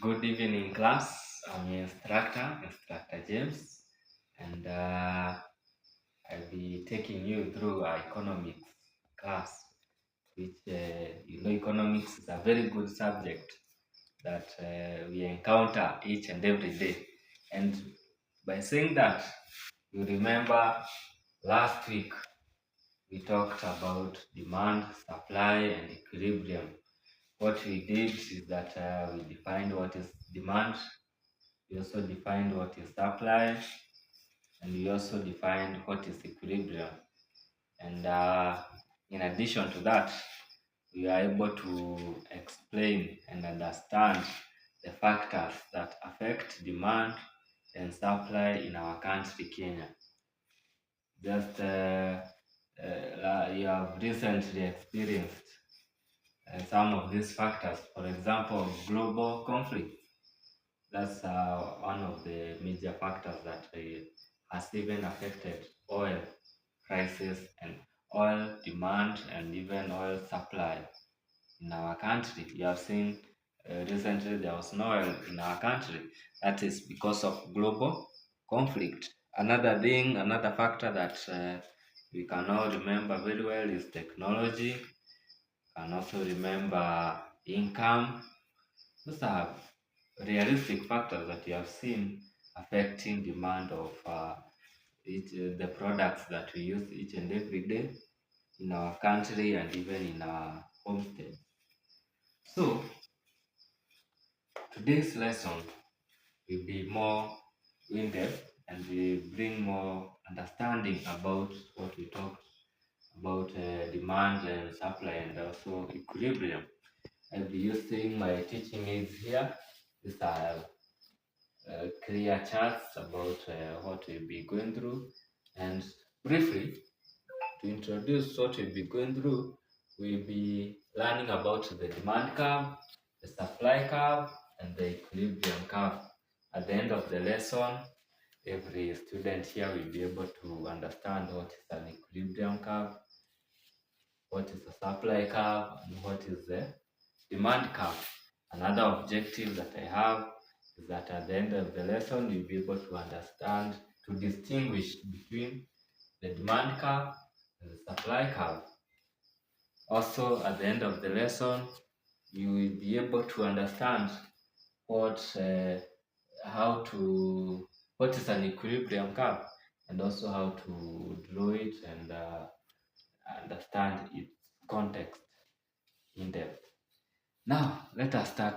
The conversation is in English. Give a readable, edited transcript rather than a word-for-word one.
Good evening, class. I'm your instructor James, and I'll be taking you through our economics class, which economics is a very good subject that we encounter each and every day. And by saying that, you remember last week we talked about demand, supply, and equilibrium. What we did is that we defined what is demand. We also defined what is supply, and we also defined what is equilibrium. And in addition to that, we are able to explain and understand the factors that affect demand and supply in our country, Kenya. Just you have recently experienced some of these factors. For example, global conflict. That's one of the major factors that has even affected oil prices and oil demand and even oil supply in our country. You have seen recently there was no oil in our country. That is because of global conflict. Another factor that we can all remember very well is technology. Can also remember income. Those are realistic factors that you have seen affecting demand of the products that we use each and every day in our country and even in our homestead. So today's lesson will be more in-depth and will bring more understanding about what we talked about demand and supply and also equilibrium. I'll be using my teaching aids here. These are clear charts about what we'll be going through. And briefly, to introduce what we'll be going through, we'll be learning about the demand curve, the supply curve, and the equilibrium curve. At the end of the lesson, every student here will be able to understand what is an equilibrium curve, what is a supply curve, and what is the demand curve. Another objective that I have is that at the end of the lesson, you'll be able to understand, to distinguish between the demand curve and the supply curve. Also, at the end of the lesson, you will be able to understand what, how to, what is an equilibrium curve, and also how to draw it and understand its context in depth. Now, let us start